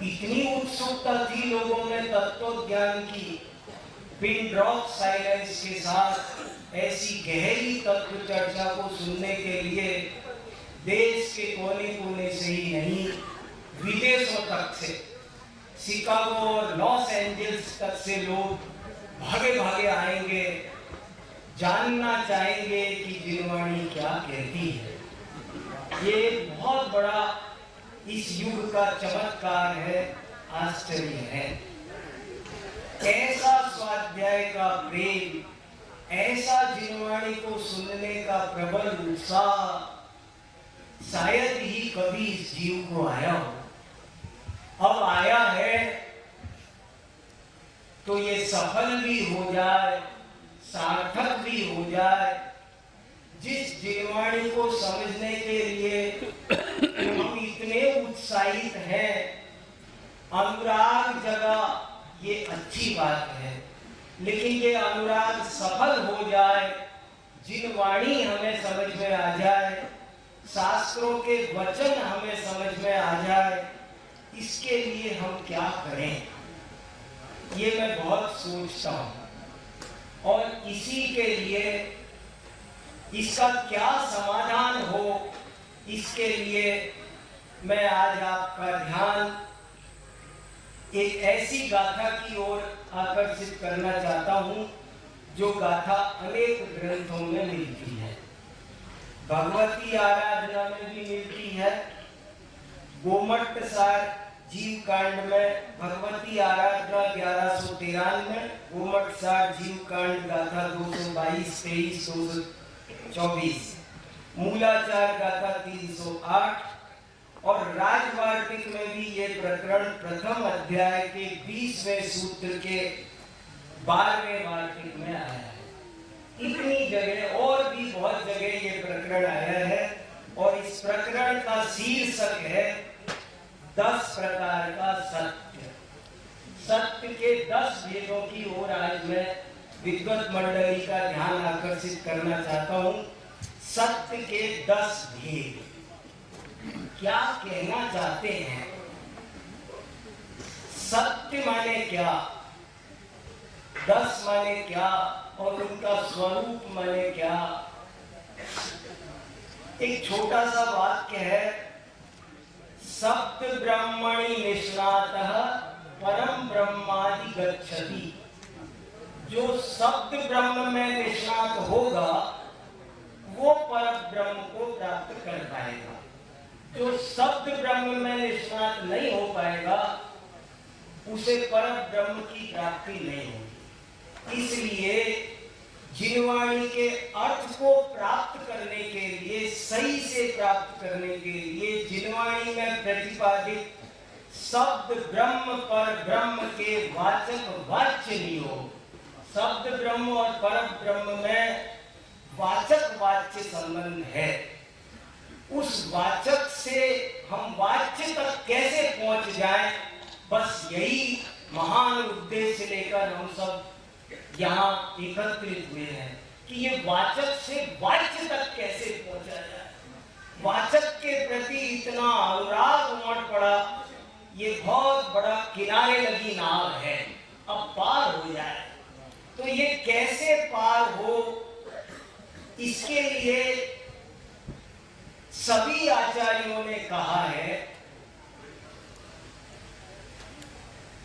इतनी उत्सुकता थी लोगों में तत्व ज्ञान की, पिन ड्रॉप साइलेंस के साथ ऐसी गहरी तत्व चर्चा को सुनने के लिए देश के कोने कोने से ही नहीं, विदेशों तक से, शिकागो और लॉस एंजल्स तक से लोग भागे भागे आएंगे, जानना चाहेंगे कि जिनवाणी क्या कहती है। ये बहुत बड़ा इस युग का चमत्कार है, आश्चर्य है। ऐसा स्वाध्याय का प्रेम, ऐसा जिनवाणी को सुनने का प्रबल उत्साह शायद ही कभी इस जीव को आया हो। अब आया है तो ये सफल भी हो जाए, सार्थक भी हो जाए। जिस जिनवाणी को समझने के लिए हम इतने उत्साहित हैं, अनुराग जगा, ये अच्छी बात है, लेकिन ये अनुराग सफल हो जाए, जिनवाणी हमें समझ में आ जाए, शास्त्रों के वचन हमें समझ में आ जाए, इसके लिए हम क्या करें, ये मैं बहुत सोचता हूं। और इसी के लिए इसका क्या समाधान हो, इसके लिए मैं आज आपका ध्यान एक ऐसी गाथा की ओर आकर्षित करना चाहता हूं जो गाथा अनेक ग्रंथों में मिलती है। भगवती आराधना में भी मिलती है। गोमट सार जीव कांड में भगवती आराधना 1193, गोमट सार जीव कांड गाथा 222, 23, 224, मूलाचार गाथा 308 और राजवार्तिक में भी ये प्रकरण प्रथम अध्याय के 20वें सूत्र के 12वें वार्तिक में आया है। इतनी जगह और भी बहुत जगह ये प्रकरण आया है और इस प्रकरण का शीर्षक है 10 प्रकार का सत्य। सत्य के 10 भेदों की ओर आज मैं विद्वत मंडली का ध्यान आकर्षित करना चाहता हूं। सत्य के 10 भेद क्या कहना चाहते हैं? सत्य माने क्या, 10 माने क्या और उनका स्वरूप माने क्या? एक छोटा सा वाक्य है, सप्त ब्रह्मणि निष्णातः परम ब्रह्मादि गच्छति। जो सप्त ब्रह्म में निष्णात होगा वो परम ब्रह्म को प्राप्त कर पाएगा। जो सप्त ब्रह्म में निष्णात नहीं हो पाएगा उसे परम ब्रह्म की प्राप्ति नहीं होगी। इसलिए जिनवाणी के अर्थ को प्राप्त करने के लिए, सही से प्राप्त करने के लिए जिनवाणी में प्रतिपादित शब्द ब्रह्म पर ब्रह्म के वाचक वाच्य नहीं हो। शब्द ब्रह्म और पर ब्रह्म में वाचक वाच्य संबंध है। उस वाचक से हम वाच्य तक कैसे पहुंच जाएं, बस यही महान उद्देश्य लेकर हम सब यहाँ एकत्रित हुए हैं कि ये वाचक से वाच्य तक कैसे पहुंचा जाए। वाचक के प्रति इतना अनुराग उमड़ पड़ा, ये बहुत बड़ा किनारे लगी नाव है, अब पार हो जाए। तो ये कैसे पार हो, इसके लिए सभी आचार्यों ने कहा है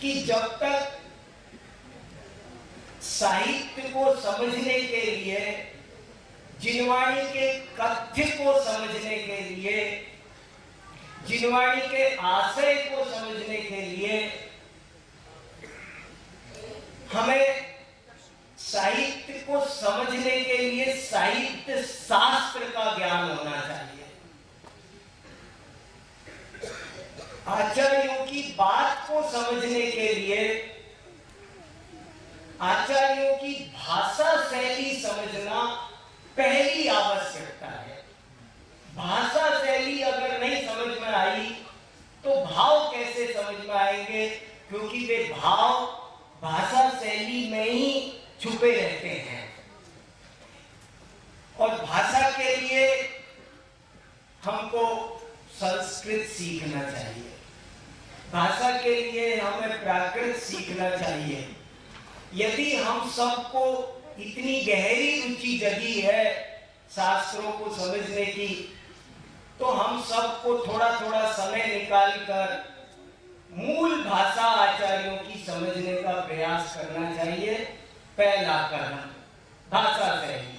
कि जब तक साहित्य को समझने के लिए, जिनवाणी के कथ्य को समझने के लिए, जिनवाणी के आशय को समझने के लिए हमें साहित्य को समझने के लिए साहित्य शास्त्र का ज्ञान होना चाहिए। आचार्यों की बात को समझने के लिए आचार्यों की भाषा शैली समझना पहली आवश्यकता है। भाषा शैली अगर नहीं समझ में आई तो भाव कैसे समझ में आएंगे, क्योंकि वे भाव भाषा शैली में ही छुपे रहते हैं। और भाषा के लिए हमको संस्कृत सीखना चाहिए। भाषा के लिए हमें प्राकृत सीखना चाहिए। यदि हम सबको इतनी गहरी रुचि जगी है शास्त्रों को समझने की, तो हम सबको थोड़ा थोड़ा समय निकालकर मूल भाषा आचार्यों की समझने का प्रयास करना चाहिए। पहला कदम भाषा से ही,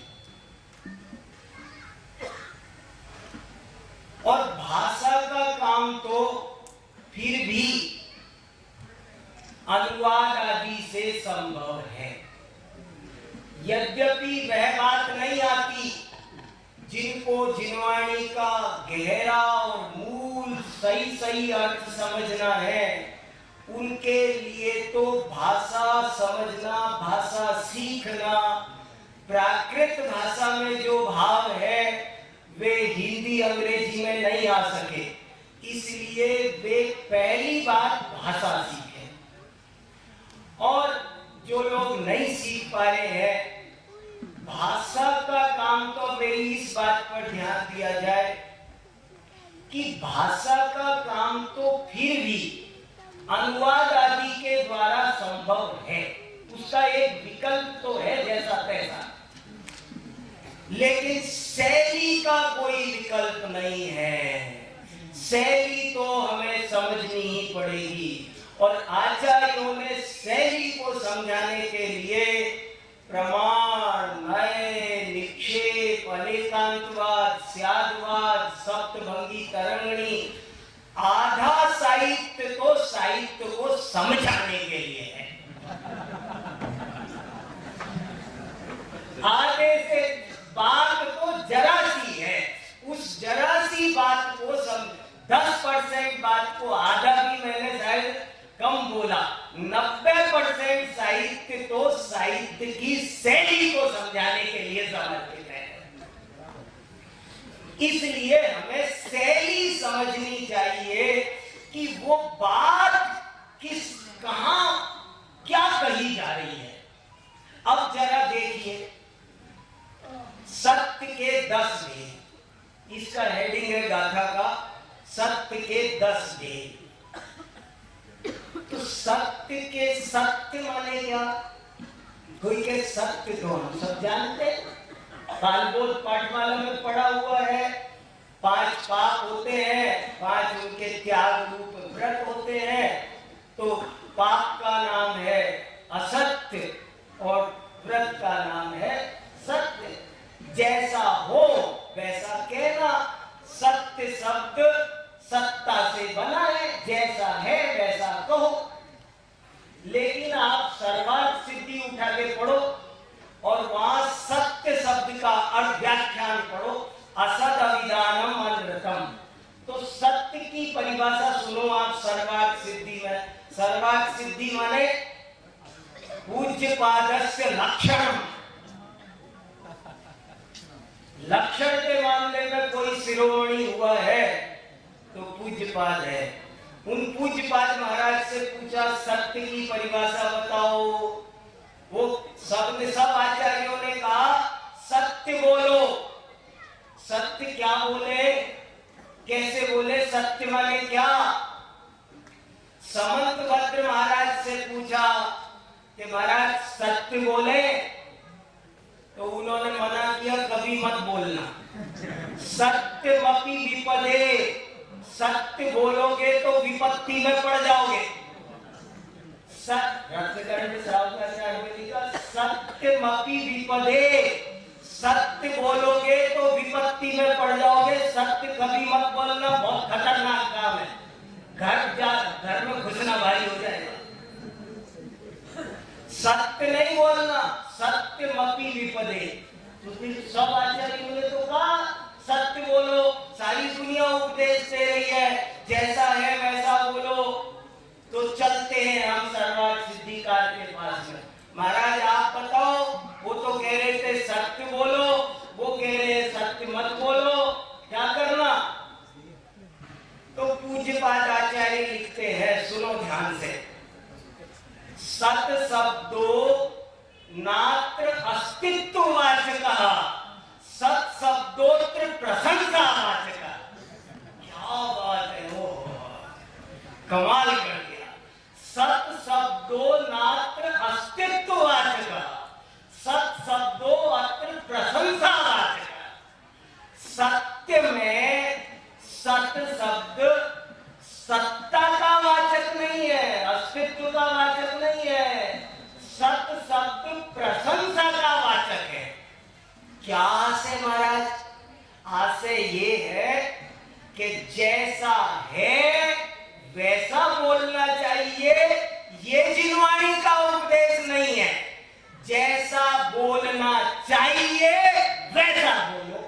और भाषा का काम तो फिर भी अनुवाद आदि से संभव है। यद्यपि वह बात नहीं आती जिनको जिनवाणी का गहरा और मूल सही सही अर्थ समझना है, उनके लिए तो भाषा समझना, भाषा सीखना, प्राकृत भाषा में जो भाव है वे हिंदी अंग्रेजी में नहीं आ सके, इसलिए वे पहली बात भाषा सीखें। और जो लोग नहीं सीख पा रहे हैं, भाषा का काम तो मेरी इस बात पर ध्यान दिया जाए कि भाषा का काम तो फिर भी अनुवाद आदि के द्वारा संभव है, उसका एक विकल्प तो है जैसा तैसा, लेकिन शैली का कोई विकल्प नहीं है। शैली तो हमें समझनी ही पड़ेगी, और आचार्यों ने शैली को समझाने के लिए प्रमाण, नय, निक्षेप, अनेकांतवाद, स्यादवाद, सप्तभंगी तरंगणी, आधा साहित्य तो साहित्य को समझाने के लिए है। आधे से बात तो जरा सी है, उस जरा सी बात को 10% बात को आधा भी मैंने शायद कम बोला, 90% साहित्य तो साहित्य की शैली को समझाने के लिए समर्पित है। इसलिए हमें शैली समझनी चाहिए कि वो बात किस, कहां, क्या कही जा रही है। अब जरा देखिए, सत्य के 10 भेद, इसका हेडिंग है गाथा का सत्य के 10 भेद। तो सत्य के सत्य माने क्या? कोई के सत्य तो हम सब जानते, कालबोध पाठमाला में पढ़ा हुआ है। 5 पाप होते हैं, 5 उनके त्याग रूप व्रत होते हैं। तो पाप का नाम है असत्य और व्रत का नाम है सत्य। जैसा हो वैसा कहना, सत्य शब्द सत्ता से बना है, जैसा है वैसा कहो। लेकिन आप सर्वार्थ सिद्धि उठा के पढ़ो और वहां सत्य शब्द का अर्थ व्याख्यान पढ़ो, असद अविधानम अनृतम। तो सत्य की परिभाषा सुनो आप सर्वार्थ सिद्धि में। सर्वार्थ सिद्धि माने पूज्य पादस्य लक्षणम। लक्षण के मामले में कोई शिरोमणि हुआ है तो पूज्यपाद है। उन पूज्यपाद महाराज से पूछा सत्य की परिभाषा बताओ। वो सब आचार्यों ने कहा सत्य बोलो। सत्य क्या बोले, कैसे बोले, सत्य माने क्या? समंत भद्र महाराज से पूछा कि महाराज सत्य बोले, तो उन्होंने मना किया, कभी मत बोलना। सत्यमपि विपदे, सत्य बोलोगे तो विपत्ति में पड़ जाओगे। सत्यमपि विपदे, सत्य बोलोगे तो विपत्ति में पड़ जाओगे। सत्य कभी मत बोलना, बहुत खतरनाक काम है। घर में घुसना भारी हो जाएगा। सत्य नहीं बोलना, सत्यमपि विपदे। तो फिर सब आचार्यों ने तो कहा सत्य बोलो। सारी दुनिया उपदेश दे रही है, जैसा है वैसा बोलो। तो चलते हैं हम सर्वार्थ सिद्धिकार के पास में। महाराज आप बताओ, वो तो कह रहे थे सत्य बोलो, वो कह रहे हैं सत्य मत बोलो, क्या करना? तो पूज्यपाद आचार्य लिखते हैं, सुनो ध्यान से। सत शब्दो नात्र अस्तित्ववाचक, सत शब्दोत्र प्रशंसावाचक। क्या बात है! वो कमाल कर दिया। सत शब्दो नात्र अस्तित्ववाचक, सत शब्दो अत्र प्रशंसावाचक। सत्य में सत शब्द सत्ता का वाचक नहीं है, अस्तित्व का वाचक नहीं है, सत शब्द प्रशंसा का वाचक है। क्या आशय महाराज? आशय ये है कि जैसा है वैसा बोलना चाहिए, ये जिनवाणी का उपदेश नहीं है। जैसा बोलना चाहिए वैसा बोलो,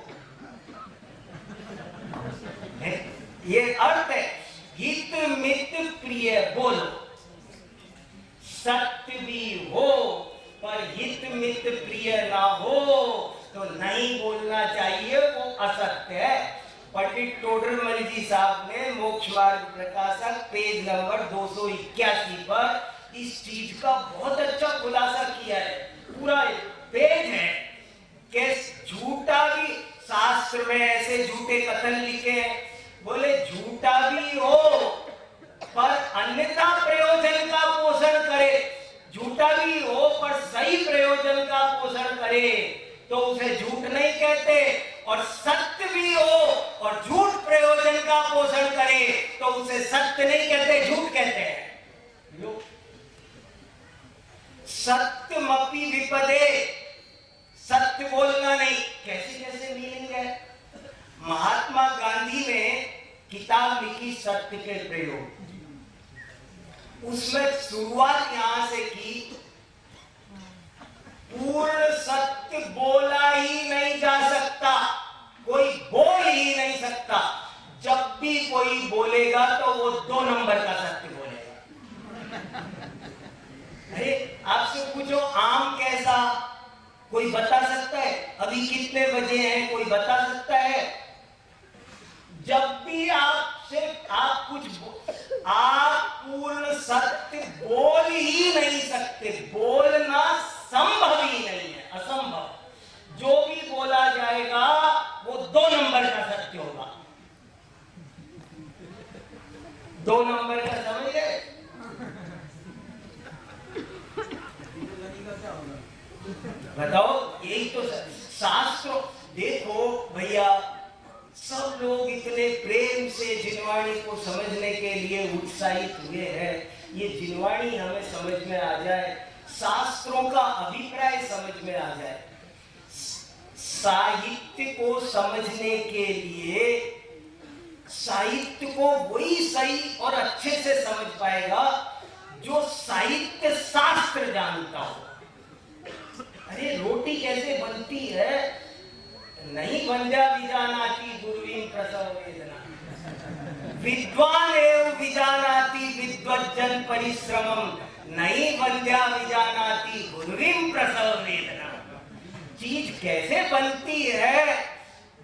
ये अर्थ है। हित मित प्रिय बोलो, सत्य भी हो पर हित मित प्रिय ना हो तो नहीं बोलना चाहिए, वो असत्य है। पंडित टोडरमल जी साहब ने मोक्ष मार्ग प्रकाशक पेज नंबर 281 पर इस चीज का बहुत अच्छा खुलासा किया है। पूरा पेज है कि झूठा भी, शास्त्र में ऐसे झूठे कथन लिखे हैं, बोले झूठा भी हो पर अन्यथा प्रयोजन का पोषण करे, झूठा भी हो पर सही प्रयोजन का पोषण करे तो उसे झूठ नहीं कहते, और सत्य भी हो और झूठ प्रयोजन का पोषण करे तो उसे सत्य नहीं कहते, झूठ कहते हैं। लो, सत्यमपि विपदे, सत्य बोलना नहीं। कैसे कैसे मीनिंग है? महात्मा गांधी ने किताब लिखी सत्य के प्रयोग, उसमें शुरुआत यहां से की, पूर्ण सत्य बोला ही नहीं जा सकता, कोई बोल ही नहीं सकता। जब भी कोई बोलेगा तो वो 2 नंबर का सत्य बोलेगा। अरे आपसे पूछो आम कैसा, कोई बता सकता है? अभी कितने बजे हैं, कोई बता सकता है? जब भी आपसे आप आप पूर्ण सत्य बोल ही नहीं सकते, बोलना संभव ही नहीं है, असंभव। जो भी बोला जाएगा वो 2 नंबर का सत्य होगा। 2 नंबर का समझ गए? बताओ, यही तो शास्त्र। देखो भैया, सब लोग इतने प्रेम से जिनवाणी को समझने के लिए उत्साहित हुए हैं। ये जिनवाणी हमें समझ में आ जाए, शास्त्रों का अभिप्राय समझ में आ जाए। साहित्य को समझने के लिए साहित्य को वही सही और अच्छे से समझ पाएगा जो साहित्य शास्त्र जानता हो। अरे रोटी कैसे बनती है? नहीं वंद्या विजानाति गुरुविं प्रसव वेदना, विद्वान एव विजानाति विद्वज्जन परिश्रमम, नहीं वंद्या विजानाति गुरुविं प्रसव वेदना। चीज कैसे बनती है,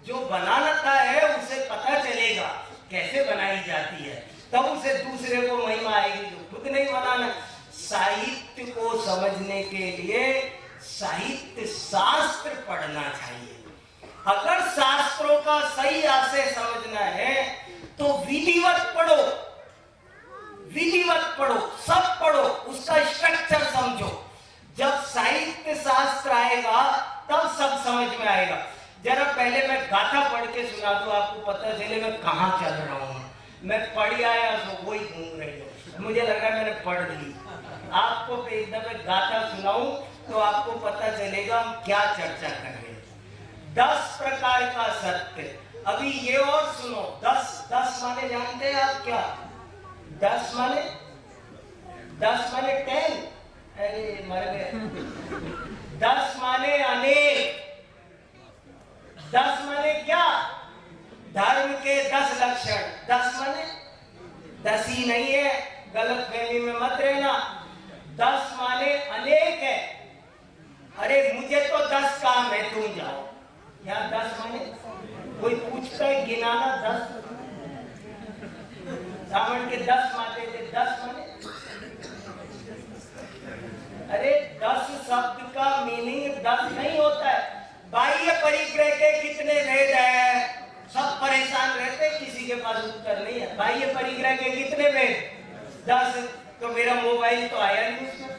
जो बनाता है उसे पता चलेगा कैसे बनाई जाती है, तब उसे दूसरे को महिमा आएगी जो खुद नहीं बनाना। साहित्य को समझने के लिए साहित्य शास्त्र पढ़ना चाहिए। अगर शास्त्रों का सही आशय समझना है तो विधिवत पढ़ो, विधिवत पढ़ो, सब पढ़ो, उसका स्ट्रक्चर समझो। जब साहित्य शास्त्र आएगा तब सब समझ में आएगा। जरा पहले मैं गाथा पढ़ के सुना दूं, आपको पता चले मैं कहाँ चल रहा हूँ। मैं पढ़ आया तो वही घूम रही हूँ, मुझे लगा मैंने पढ़ ली। आपको एक दफे गाथा सुनाऊं तो आपको पता चलेगा हम क्या चर्चा कर रहे हैं। 10 प्रकार का सत्य। अभी ये और सुनो, 10 माने जानते हैं आप क्या? 10 माने 10 अरे मर गए। 10 माने अनेक। 10 माने क्या? धर्म के 10 लक्षण। 10 माने 10 ही नहीं है, गलत फहमी में मत रहना। 10 माने अनेक है। अरे मुझे तो 10 काम है, तुम जाओ। यहाँ 10 माने कोई पूछता है गिनाना 10, सावन के 10 माते थे, 10 माने। अरे 10 शब्द का मीनिंग 10 नहीं होता है। बाह्य परिग्रह के कितने भेद हैं? सब परेशान रहते, किसी के पास उत्तर नहीं है। बाह्य परिग्रह के कितने भेद? 10 तो मेरा मोबाइल तो आया नहीं उसमें,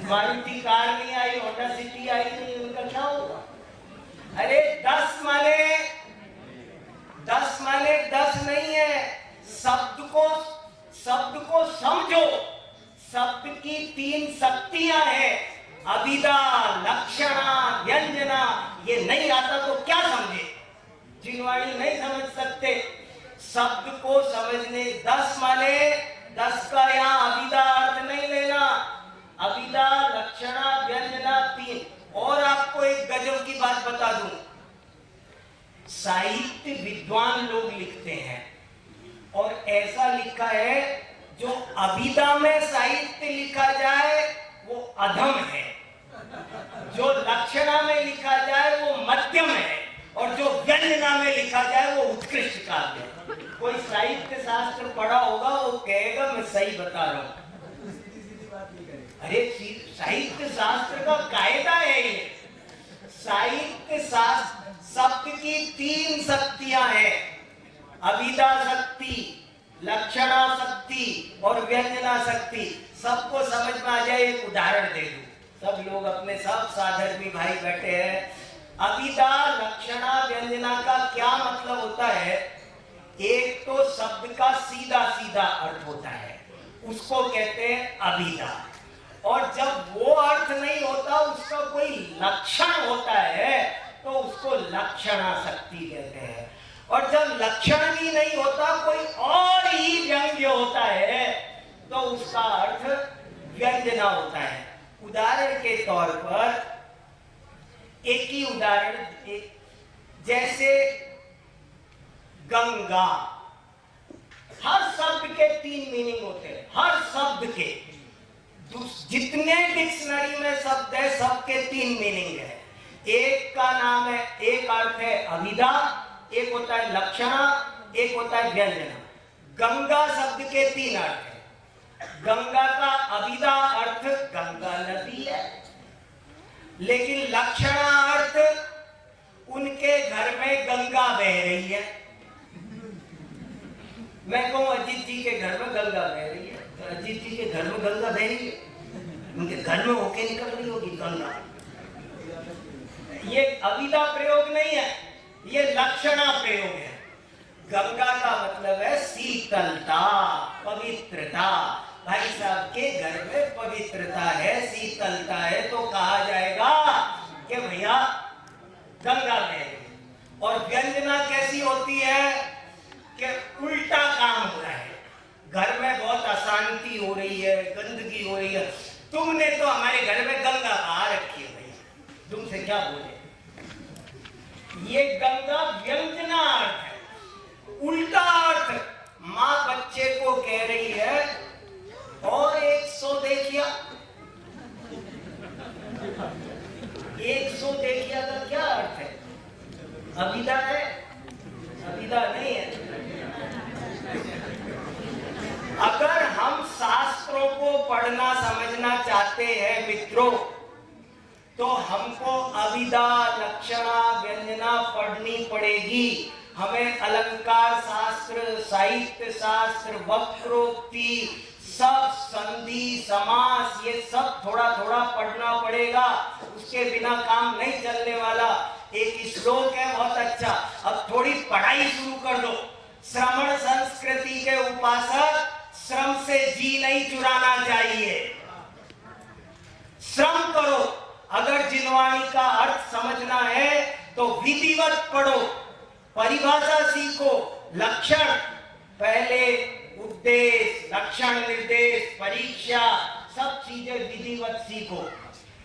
मारुति कार नहीं आई, होंडा सिटी आई नहीं, उनका क्या होगा? अरे 10 माने 10 नहीं है। शब्द को समझो। शब्द की 3 शक्तियां हैं, अभिधा, लक्षणा, व्यंजना। ये नहीं आता तो क्या समझे? जिनवाणी नहीं समझ सकते। शब्द को समझने 10 माने 10 का यहाँ अभिधा अर्थ नहीं लेना। अभिधा, लक्षणा, व्यंजना 3। और आपको एक गजब की बात बता दूं, साहित्य विद्वान लोग लिखते हैं और ऐसा लिखा है जो अभिधा में साहित्य लिखा जाए वो अधम है, जो लक्षणा में लिखा जाए वो मध्यम है, और जो व्यंजना में लिखा जाए वो उत्कृष्ट काव्य है। कोई साहित्य शास्त्र पढ़ा होगा वो कहेगा मैं सही बता रहा हूं। अरे साहित्य शास्त्र का कायदा है ये। साहित्य शास्त्र शब्द की 3 शक्तियां हैं, अभिधा शक्ति, लक्षणा शक्ति और व्यंजना शक्ति। सबको समझ में आ जाए, एक उदाहरण दे दूं। सब लोग अपने सब साधर्मी भाई बैठे हैं। अभिधा, लक्षणा, व्यंजना का क्या मतलब होता है? एक तो शब्द का सीधा सीधा अर्थ होता है, उसको कहते हैं अभिधा। और जब वो अर्थ नहीं होता, उसका कोई लक्षण होता है तो उसको लक्षणा शक्ति कहते हैं। और जब लक्षण भी नहीं होता, कोई और ही व्यंग्य होता है तो उसका अर्थ व्यंजना होता है। उदाहरण के तौर पर एक ही उदाहरण, जैसे गंगा। हर शब्द के 3 मीनिंग होते हैं, हर शब्द के। जितने डिक्शनरी में शब्द है सबके 3 मीनिंग है। एक का नाम है, एक अर्थ है अभिधा, एक होता है लक्षणा, एक होता है व्यंजना। गंगा शब्द के 3 अर्थ है। गंगा का अभिधा अर्थ गंगा नदी है, लेकिन लक्षणा अर्थ उनके घर में गंगा बह रही है। मैं कहूं अजीत जी के घर में गंगा बह रही है, तो अजीत जी के घर में गंगा बह रही है, उनके घर में होके निकल रही होगी गंगा। ये अभिधा प्रयोग नहीं है, ये लक्षणा प्रयोग है। गंगा का मतलब है शीतलता, पवित्रता। भाई साहब के घर में पवित्रता है, शीतलता है, तो कहा जाएगा कि भैया गंगा में। और व्यंजना कैसी होती है कि उल्टा काम हो रहा है, घर में बहुत अशांति हो रही है, गंदगी हो रही है, तुमने तो हमारे घर में गंगा कहा रखी है भैया, तुमसे क्या बोले। ये गंगा व्यंजना अर्थ है, उल्टा अर्थ। माँ बच्चे को कह रही है और 100 देखिया। 100 देखिया का क्या अर्थ है? अभिधा है? अभिधा नहीं है। अगर हम शास्त्रों को पढ़ना समझना चाहते हैं मित्रों, तो हमको अभिधा, लक्षणा, व्यंजना पढ़नी पड़ेगी। हमें अलंकार शास्त्र, साहित्य शास्त्र, वक्रोक्ति, सब संधि, समास, ये सब थोड़ा थोड़ा पढ़ना पड़ेगा। उसके बिना काम नहीं चलने वाला। एक श्लोक है बहुत अच्छा, अब थोड़ी पढ़ाई शुरू कर दो। श्रमण संस्कृति के उपासक, श्रम से जी नहीं चुराना चाहिए, श्रम करो। अगर जिनवाणी का अर्थ समझना है तो विधिवत पढ़ो, परिभाषा सीखो, लक्षण पहले, उद्देश्य, लक्षण, निर्देश, परीक्षा, सब चीजें विधिवत सीखो।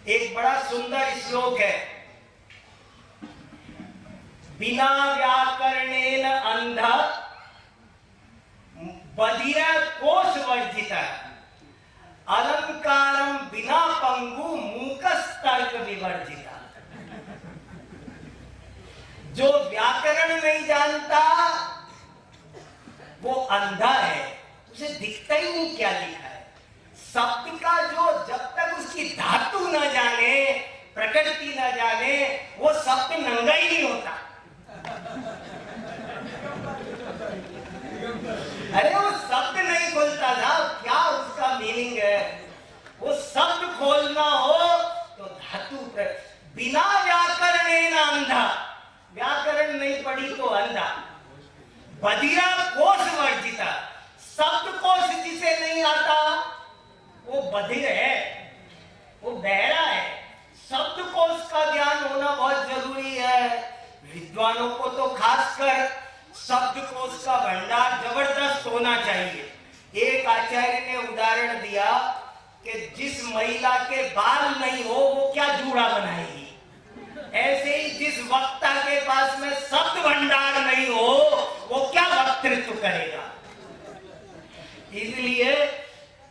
एक बड़ा सुंदर श्लोक है, बिना व्याकरणेन अंध बधिर कोश वर्जित, अलंकारम बिना पंगु मूकस्तर्क विवर्जिता। जो व्याकरण नहीं जानता वो अंधा है, उसे दिखता ही नहीं क्या लिखा है। शब्द का जो जब तक उसकी धातु न जाने, प्रकृति न जाने, वो शब्द नंगा ही नहीं होता। अरे वो शब्द नहीं खोलता था क्या उसका मीनिंग है। वो शब्द खोलना हो तो धातु बिना व्याकरण अंधा, व्याकरण नहीं पढ़ी तो अंधा। बधिरा कोश वर्जिता, शब्द कोश जिसे नहीं आता वो बधिर है, वो बहरा है। शब्द कोश का ज्ञान होना बहुत जरूरी है। विद्वानों को तो खासकर शब्द कोश का भंडार जबरदस्त होना चाहिए। एक आचार्य ने उदाहरण दिया कि जिस महिला के बाल नहीं हो वो क्या जूड़ा बनाएगी, ऐसे ही जिस वक्ता के पास में शब्द भंडार नहीं हो वो क्या वक्तृत्व करेगा। इसलिए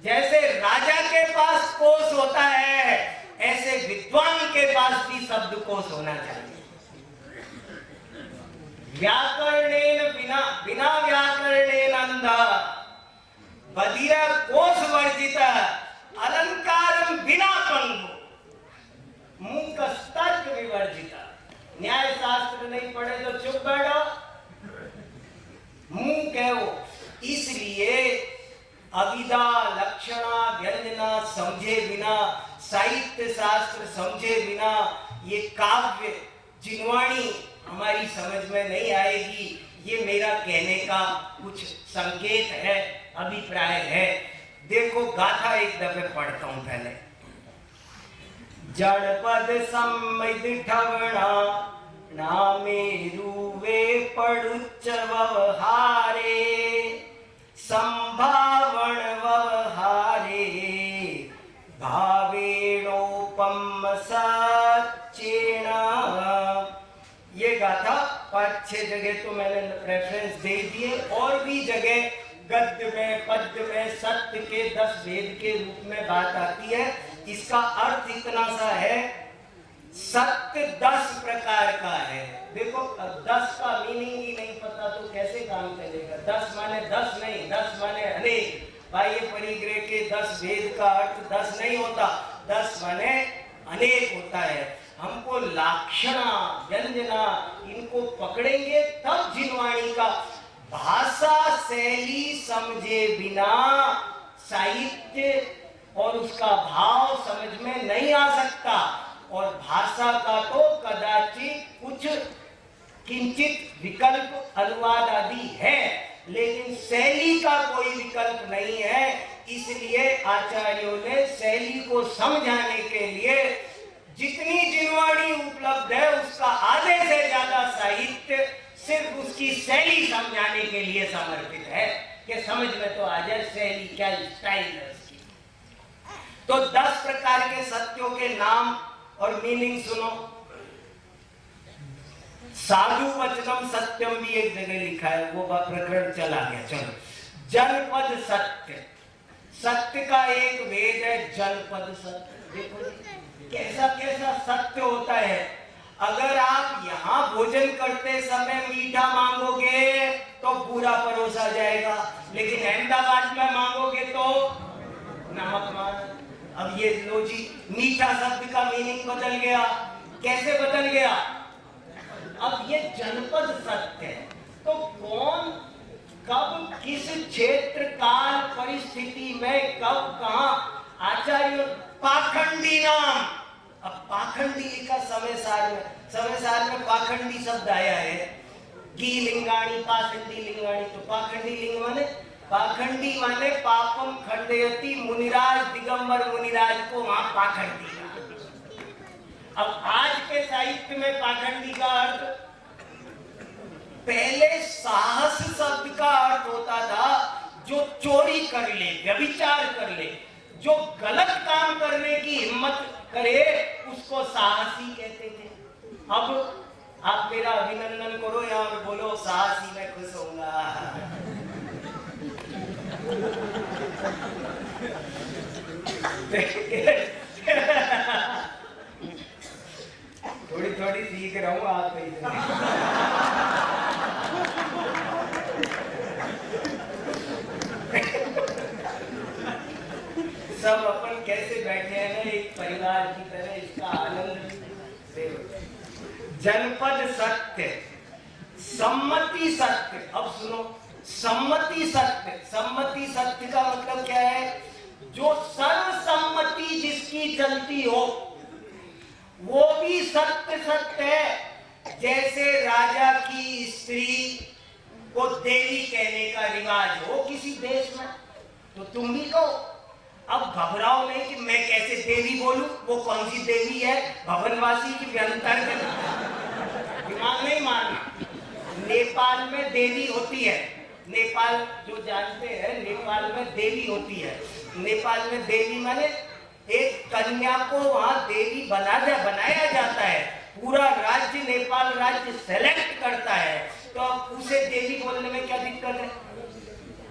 जैसे राजा के पास कोश होता है ऐसे विद्वान के पास भी शब्द कोश होना चाहिए। व्याकरणेन बिना व्याकरणेन अंधा, बधिरा कोश वर्जिता, अलंकारम बिना पंगु, मूक तर्क विवर्जिता। न्याय शास्त्र नहीं पढ़े तो चुप बैठो, मूक है वो। इसलिए अविदा लक्षणा व्यंजना समझे बिना, साहित्य शास्त्र समझे बिना ये काव्य जिनवाणी हमारी समझ में नहीं आएगी। ये मेरा कहने का कुछ संकेत है, अभिप्राय है। देखो गाथा एक दफे पढ़ता हूं पहले। जड़पद सम्मिद ठवणा, नामे रूवे पड़ुच्च व्यवहारे, संभावण व्यवहारे, भावेणोपम सच्चेण। ये गाथा 5-6 जगह तो मैंने रेफरेंस दे दिए, और भी जगह गद्य में पद्य में सत्य के 10 भेद के रूप में बात आती है। इसका अर्थ इतना सा है, सत्य 10 प्रकार का है। देखो 10 का मीनिंग ही नहीं पता तो कैसे काम चलेगा। 10 माने 10 नहीं, 10 माने अनेक। बाह्य परिग्रह के 10 भेद का अर्थ 10 नहीं होता, 10 माने अनेक होता है। हमको लाक्षणा व्यंजना इनको पकड़ेंगे तब जिनवाणी का। भाषा शैली समझे बिना साहित्य और उसका भाव समझ में नहीं आ सकता। और भाषा का तो कदाचित कुछ किंचित विकल्प अनुवाद आदि है, लेकिन शैली का कोई विकल्प नहीं है। इसलिए आचार्यों ने शैली को समझाने के लिए जितनी जिनवाणी उपलब्ध है उसका आधे से ज्यादा साहित्य सिर्फ उसकी शैली समझाने के लिए समर्पित है कि समझ में तो आ जाए शैली क्या स्टाइल है उसकी। तो 10 प्रकार के सत्यों के नाम और मीनिंग सुनो। साधु वचनम सत्यम भी एक जगह लिखा है, वो प्रकरण चला गया। चलो, जनपद सत्य, सत्य का एक वेद है जनपद सत्य। देखो कैसा कैसा सत्य होता है। अगर आप यहाँ भोजन करते समय मीठा मांगोगे तो पूरा परोसा जाएगा, लेकिन अहमदाबाद में मांगोगे तो नमक मांग। अब ये लो जी, मीठा शब्द का मीनिंग बदल गया। कैसे बदल गया? अब ये जनपद सत्य है तो कौन कब किस क्षेत्र काल परिस्थिति में कब कहां आचार्य पाखंडी नाम। अब पाखंडी लिखा समय सार में पाखंडी शब्द आया है। गी लिंगाणी पाखंडी लिंगाणी, तो पाखंडी लिंग माने पाखंडी माने पापम खंडयति मुनिराज दिगंबर मुनिराज को वहां पाखंडी। अब आज के साहित्य में पाखंडी का अर्थ, पहले साहस शब्द का अर्थ होता था जो चोरी कर ले, व्यभिचार कर ले, जो गलत काम करने की हिम्मत करे उसको साहसी कहते थे। अब आप मेरा अभिनंदन करो या बोलो साहसी, मैं खुश होऊंगा। थोड़ी थोड़ी सीख रहा हूँ आप सब अपन कैसे बैठे हैं ना एक परिवार की तरह, इसका आनंद ले। जनपद सत्य, सम्मति सत्य। अब सुनो, सम्मति सत्य, सम्मति सत्य का मतलब क्या है? जो सर्वसम्मति जिसकी चलती हो वो भी सत्य सत्य है। जैसे राजा की स्त्री को देवी कहने का रिवाज हो किसी देश में, तो तुम भी कहो। अब घबराओ नहीं कि मैं कैसे देवी बोलूं, वो कौन सी देवी है, भवनवासी की व्यंतर, दिमाग नहीं मारना। नेपाल में देवी होती है, नेपाल जो जानते हैं, नेपाल में देवी होती है। नेपाल में देवी माने एक कन्या को वहां देवी बनाया जाता है। पूरा राज्य, नेपाल राज्य सेलेक्ट करता है, तो अब उसे देवी बोलने में क्या दिक्कत है?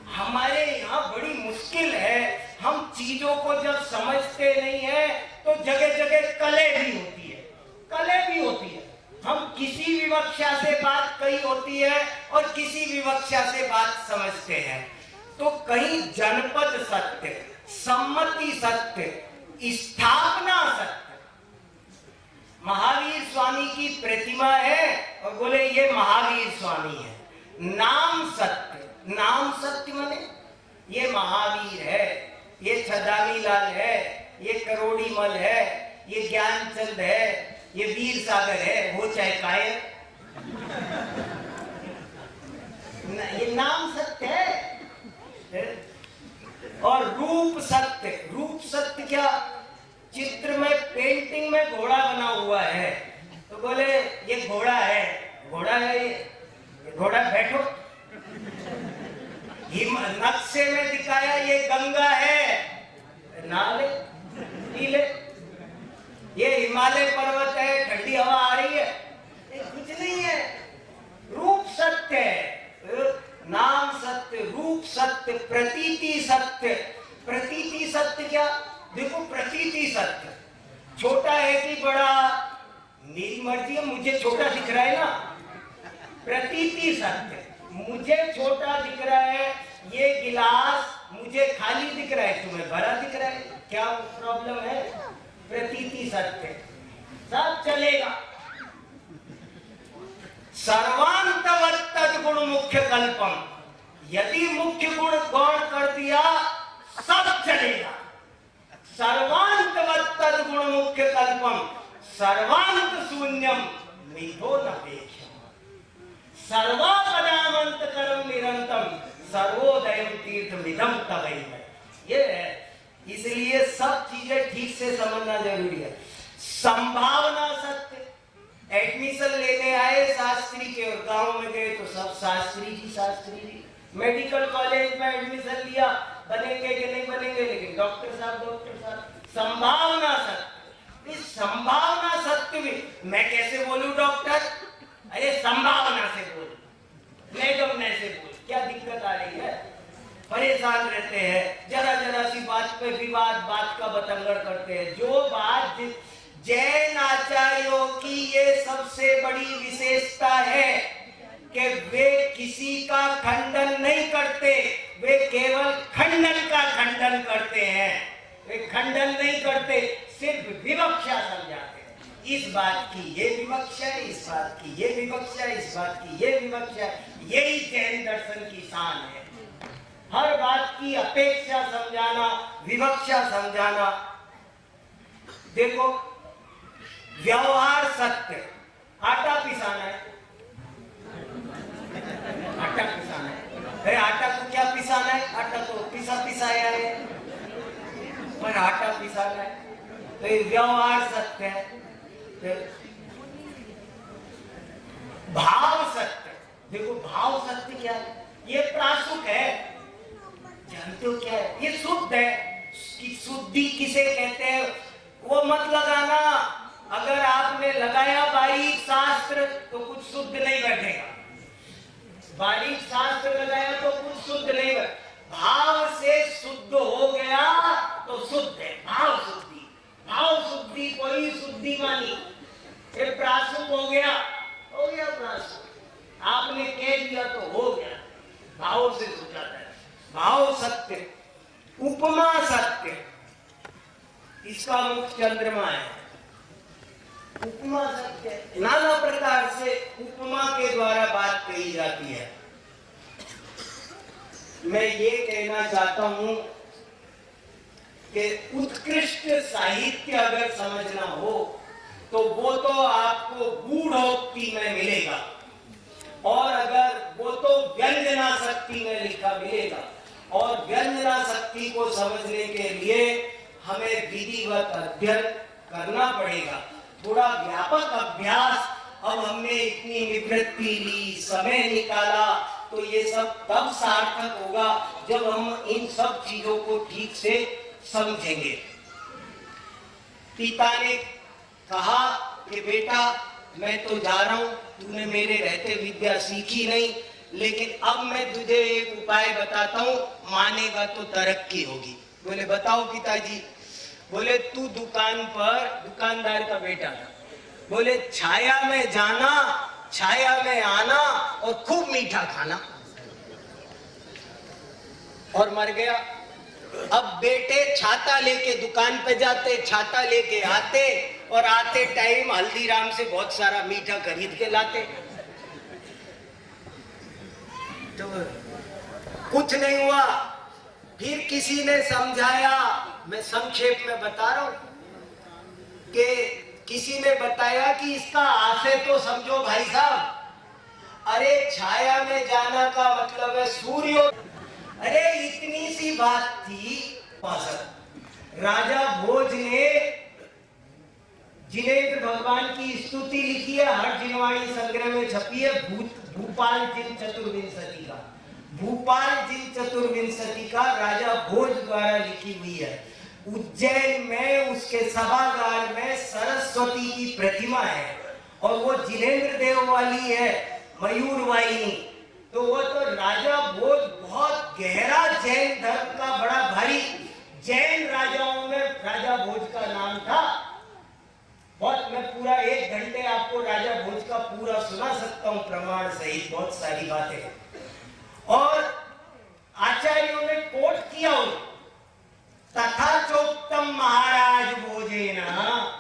हमारे यहाँ बड़ी मुश्किल है, हम चीजों को जब समझते नहीं है तो जगह जगह कले भी होती है, कले भी होती है। हम किसी विवक्षा से बात कही होती है और किसी विवक्षा से बात समझते हैं। तो कहीं जनपद सत्य, सम्मति सत्य, स्थापना सत्य। महावीर स्वामी की प्रतिमा है और बोले ये महावीर स्वामी है। नाम सत्य, नाम सत्य माने ये महावीर है, ये छदानी लाल है, ये करोड़ी मल है, ये ज्ञानचंद है, ये वीर सागर है, हो चाहे कायर, ये नाम सत्य है। और रूप सत्य, रूप सत्य क्या? चित्र में, पेंटिंग में घोड़ा बना हुआ है तो बोले ये घोड़ा है, घोड़ा है, ये घोड़ा बैठो। नक्शे में दिखाया ये गंगा है, नाले नीले, ये हिमालय पर्वत है, ठंडी हवा आ रही है, ये कुछ नहीं है। रूप सत्य है, नाम सत्य, रूप सत्य, प्रतीति सत्य। प्रतीति सत्य क्या? देखो प्रतीति सत्य, छोटा है कि बड़ा मेरी मर्जी है, मुझे छोटा दिख रहा है ना। प्रतीति सत्य, मुझे छोटा दिख रहा है, ये गिलास मुझे खाली दिख रहा है, तुम्हें भरा दिख रहा है, क्या प्रॉब्लम है? प्रतीति सत्य, सब चलेगा। सर्वांतवत्तद गुण मुख्य कल्पम, यदि मुख्य गुण गौण कर दिया सब चलेगा। सर्वांतवत्तद गुण मुख्य कल्पम, सर्वांत शून्यम मिथो नपेक्षम, सर्वापदामंत कर्म निरंतम, सर्वोदयम तीर्थमिदम तवैव। ये है, इसलिए सब चीजें ठीक से समझना जरूरी है। संभावना सत्य, एडमिशन लेने आए शास्त्री के और गांव में गए तो सब शास्त्री जी, शास्त्री जी। मेडिकल कॉलेज में एडमिशन लिया, बनेंगे कि नहीं बनेंगे, लेकिन डॉक्टर साहब, डॉक्टर साहब। संभावना सत्य, इस संभावना सत्य में मैं कैसे बोलूं डॉक्टर? अरे संभावना से बोल, मैडम ने से बोल, क्या दिक्कत आ रही है? परेशान रहते हैं, जरा जरा सी बात पे विवाद, बात का बतंगड़ करते हैं। जो बात जैन आचार्यों की ये सबसे बड़ी विशेषता है कि वे किसी का खंडन नहीं करते, वे केवल खंडन का खंडन करते हैं। वे खंडन नहीं करते, सिर्फ विवक्षा समझाते हैं। इस बात की ये विवक्षा है, इस बात की ये विवक्षा है, इस बात की ये विवक्षा है। यही जैन दर्शन की शान है, हर बात की अपेक्षा समझाना, विवक्षा समझाना। देखो व्यवहार सत्य, आटा पिसाना है, आटा पिसाना है। अरे आटा को क्या पिसाना है? आटा तो पिसाया है, पर आटा पिसाना है, तो ये व्यवहार सत्य है। भाव सत्य, देखो भाव सत्य क्या है? ये प्रासुक है, जानते हो क्या है? ये शुद्ध है। कि शुद्धि किसे कहते हैं वो मत लगाना। अगर आपने लगाया बारीक शास्त्र तो कुछ शुद्ध नहीं बैठेगा, बारीक शास्त्र लगाया तो कुछ शुद्ध नहीं बैठेगा। भाव से शुद्ध हो गया तो शुद्ध है, भाव शुद्धि। भाव शुद्धि कोई शुद्धि मानी, ये प्रासुक हो गया, हो गया प्रासुक। आपने कह दिया तो हो गया, भाव से हो जाता है। भाव सत्य, उपमा सत्य, इसका मुख चंद्रमा है। उपमा सत्य, नाना प्रकार से उपमा के द्वारा बात कही जाती है। मैं ये कहना चाहता हूं कि उत्कृष्ट साहित्य अगर समझना हो तो वो तो आपको गूढ़ोक्ति में मिलेगा, और अगर वो तो व्यंजना शक्ति में लिखा मिलेगा, और व्यंजना शक्ति को समझने के लिए हमें विधिवत अध्ययन करना पड़ेगा, थोड़ा व्यापक अभ्यास। अब हमने इतनी निवृत्ति ली, समय निकाला, तो ये सब तब सार्थक होगा जब हम इन सब चीजों को ठीक से समझेंगे। पिता ने कहा कि बेटा मैं तो जा रहा हूं, तूने मेरे रहते विद्या सीखी नहीं, लेकिन अब मैं तुझे एक उपाय बताता हूं, मानेगा तो तरक्की होगी। बोले बताओ पिताजी। बोले तू दुकान पर, दुकानदार का बेटा था, बोले छाया में जाना, छाया में आना और खूब मीठा खाना, और मर गया। अब बेटे छाता लेके दुकान पे जाते, छाता लेके आते, और आते टाइम हल्दीराम से बहुत सारा मीठा खरीद के लाते। तो कुछ नहीं हुआ। फिर किसी ने समझाया, मैं संक्षेप में बता रहा हूं, कि किसी ने बताया कि इसका आशय तो समझो भाई साहब। अरे छाया में जाना का मतलब है सूर्य। अरे इतनी सी बात थी। राजा भोज ने जिनेंद्र भगवान की स्तुति लिखी है, हर जिनवाणी संग्रह में छपी है, भूपाल जिन चतुर्विंशति का, भूपाल जिन चतुर्विंशति का राजा भोज द्वारा लिखी हुई है। उज्जैन में उसके सभागार में सरस्वती की प्रतिमा है, और वो जिनेंद्र देव वाली है, मयूर वाहिनी। तो वो तो राजा भोज बहुत गहरा जैन धर्म का बड़ा भारी, जैन राजाओं में राजा भोज का नाम था। बहुत, मैं पूरा 1 घंटे आपको राजा भोज का पूरा सुना सकता हूं प्रमाण सहित, बहुत सारी बातें। और आचार्यों ने कोट किया, तथा चोक्तम महाराज भोजेना,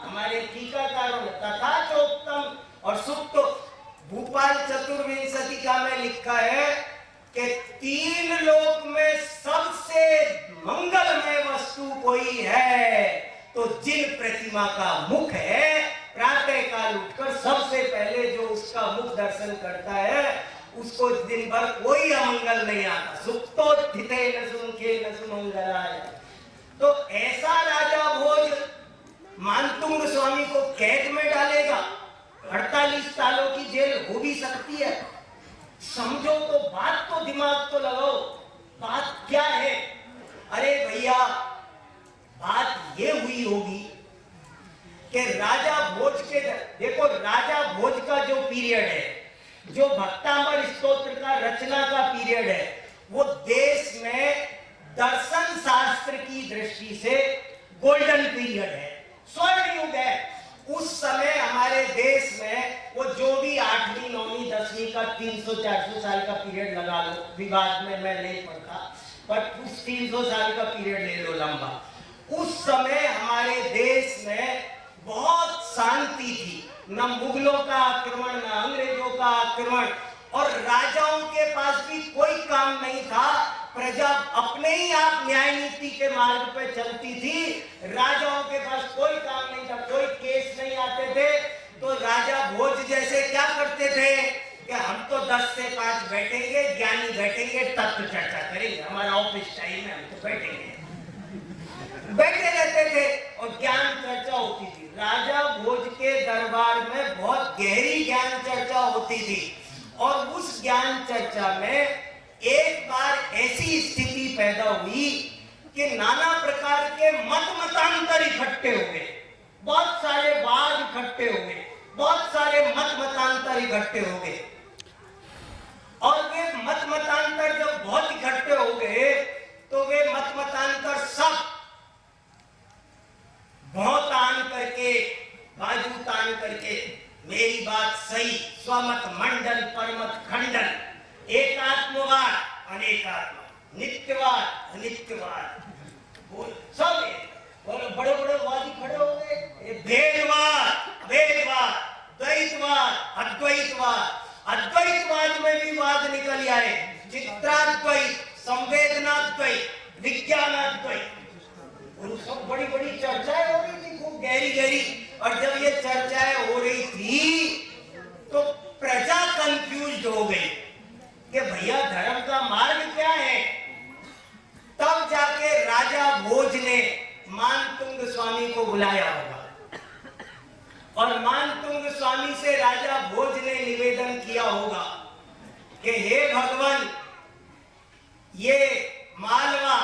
हमारे टीकाकारों ने तथा चोक्तम और सुप्त भूपाल चतुर्विंशति का में लिखा है कि 3 लोक में सबसे मंगलमय वस्तु कोई है तो जिन प्रतिमा का मुख है, प्रातः काल उठकर सबसे पहले जो उसका मुख दर्शन करता है उसको दिन भर कोई अमंगल नहीं आता। सुप्तो स्थिते न सुमुखे न सुमंगलाय। तो ऐसा राजा भोज मानतुंग स्वामी को कैद में डालेगा, 48 सालों की जेल हो भी सकती है। समझो तो, बात तो दिमाग तो लगाओ, बात क्या है। अरे भैया बात ये हुई होगी कि राजा भोज के, देखो राजा भोज का जो पीरियड है, जो भक्तामर स्तोत्र का रचना का पीरियड है, वो देश में दर्शन शास्त्र की दृष्टि से गोल्डन पीरियड है, स्वर्ण युग है। उस समय हमारे देश में वो जो भी 8वीं 9वीं 10वीं का 300-400 साल का पीरियड लगा लो, विवाद में मैं नहीं पढ़ता, पर उस 300 साल का पीरियड ले लो लंबा। उस समय हमारे देश में बहुत शांति थी, न मुगलों का आक्रमण, न अंग्रेजों का आक्रमण, और राजाओं के पास भी कोई काम नहीं था। प्रजा अपने ही आप न्याय नीति के मार्ग पे चलती थी, राजाओं के पास कोई काम नहीं था, कोई केस नहीं आते थे। तो राजा भोज जैसे क्या करते थे कि हम तो 10 से 5 बैठेंगे, ज्ञानी बैठेंगे, तत्व चर्चा करेंगे, हमारा ऑफिस टाइम है, हम तो बैठेंगे, बैठे रहते थे और ज्ञान चर्चा होती थी। राजा भोज के दरबार में बहुत गहरी ज्ञान चर्चा होती थी, और उस ज्ञान चर्चा में एक बार ऐसी स्थिति पैदा हुई कि नाना प्रकार के मतांतर इकट्ठे हो गए, बहुत सारे वाद इकट्ठे हो गए, बहुत सारे मतांतर इकट्ठे हो गए। और वे मतांतर जब बहुत इकट्ठे हो गए तो वे मतांतर सब बहुत तान करके, बाजू तान करके, मेरी बात सही, स्वमत मंडल परमत खंडन, एकात्मवाद अनेकात्म, नित्यवाद अनित्यवाद, सब बड़े बड़े वादी खड़े हो गए। भेदवाद, भेदवाद, द्वैतवाद, अद्वैतवाद, अद्वैतवाद में भी वाद निकल आए, चित्राद्वैत, संवेदनाद्वैत, विज्ञानाद्वैत, और सब बड़ी बड़ी चर्चाएं हो रही थी, खूब गहरी गहरी। और जब ये चर्चाएं हो रही थी तो प्रजा कंफ्यूज हो गई कि भैया धर्म का मार्ग क्या है। तब जाके राजा भोज ने मानतुंग स्वामी को बुलाया होगा, और मानतुंग स्वामी से राजा भोज ने निवेदन किया होगा कि हे भगवान, ये मालवा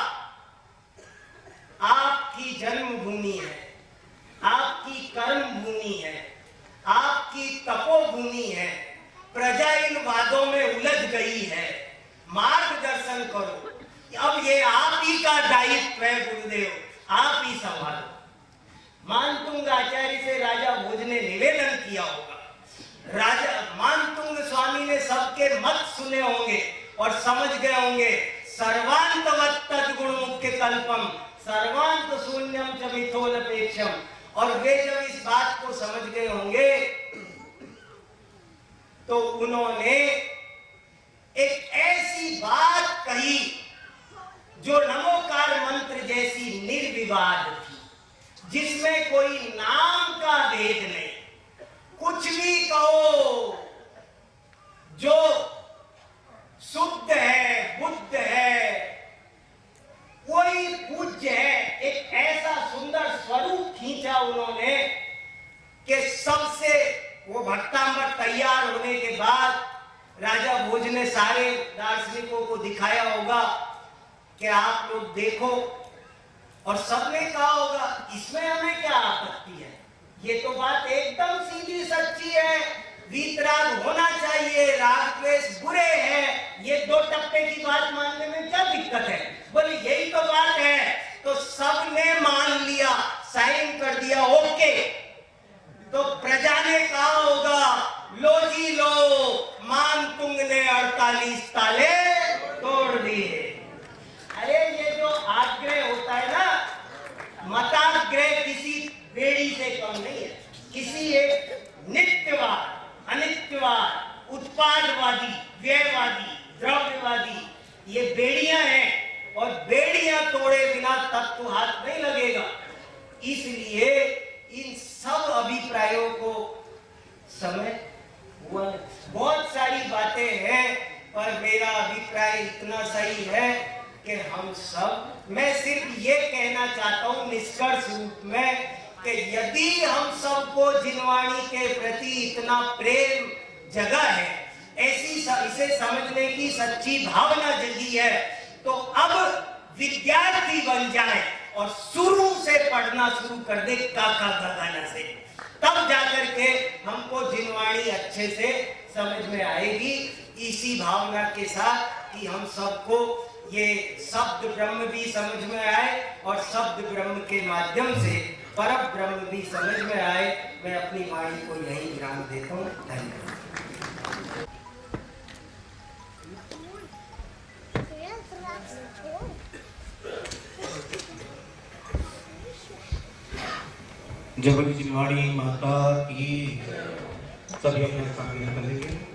आपकी जन्मभूमि है, आपकी कर्म भूमि है, आपकी तपोभूमि है। प्रजा इन वादों में उलझ गई है, मार्गदर्शन करो। अब ये आप ही का दायित्व है गुरुदेव, आप ही संभालो। मानतुंग आचार्य से राजा भोज ने निवेदन किया होगा। राजा मानतुंग स्वामी ने सबके मत सुने होंगे और समझ गए होंगे सर्वांतवत् तद्गुण मुख्य कल्पम सर्वांत शून्यम च मिथोनपेक्षम। और वे जब इस बात को समझ गए होंगे तो उन्होंने एक ऐसी बात कही जो नमोकार मंत्र जैसी निर्विवाद थी, जिसमें कोई नाम का भेद नहीं। कुछ भी कहो, जो शुद्ध है, बुद्ध है, कोई पूज्य है। एक ऐसा सुंदर स्वरूप खींचा उन्होंने कि सबसे वो भक्तांबर तैयार होने के बाद राजा भोज ने सारे दार्शनिकों को दिखाया होगा कि आप लोग देखो, और सबने कहा होगा इसमें हमें क्या आपत्ति है, ये तो बात एकदम सीधी सच्ची है। वीतराग होना चाहिए, राग द्वेष बुरे हैं, ये दो टप्पे की बात मानने में क्या दिक्कत है। बोले यही तो बात है। तो सबने मान लिया, साइन कर दिया, ओके। तो प्रजा ने कहा होगा लो जी लो, मानतुंग ने 48 ताले तोड़ दिए। अरे ये जो आग्रह होता है ना, मताग्रह किसी बेड़ी से कम नहीं है। किसी एक नित्यवाद, अनित्यवाद, उत्पादवादी, व्ययवादी, द्रव्यवादी, ये बेड़ियां हैं, और बेड़ियां तोड़े बिना तत्व हाथ नहीं लगेगा। इसलिए इन सब अभिप्रायों को समय हुआ। बहुत सारी बातें हैं, पर मेरा अभिप्राय इतना सही है कि हम सब, मैं सिर्फ ये कहना चाहता हूं निष्कर्ष रूप में कि यदि हम सबको जिनवाणी के प्रति इतना प्रेम जगा है, ऐसी इसे समझने की सच्ची भावना जगी है, तो अब विद्यार्थी बन जाए और शुरू से पढ़ना शुरू कर दे काका गाना से। तब जाकर के हमको जिनवाणी अच्छे से समझ में आएगी। इसी भावना के साथ कि हम सबको ये शब्द ब्रह्म भी समझ में आए और शब्द ब्रह्म के माध्यम से पर ब्रह्म भी समझ में आए, मैं अपनी वाणी को यही विराम देता हूँ। धन्यवाद। जबरी जिनवाणी माता की सभी अपने सामने करेंगे।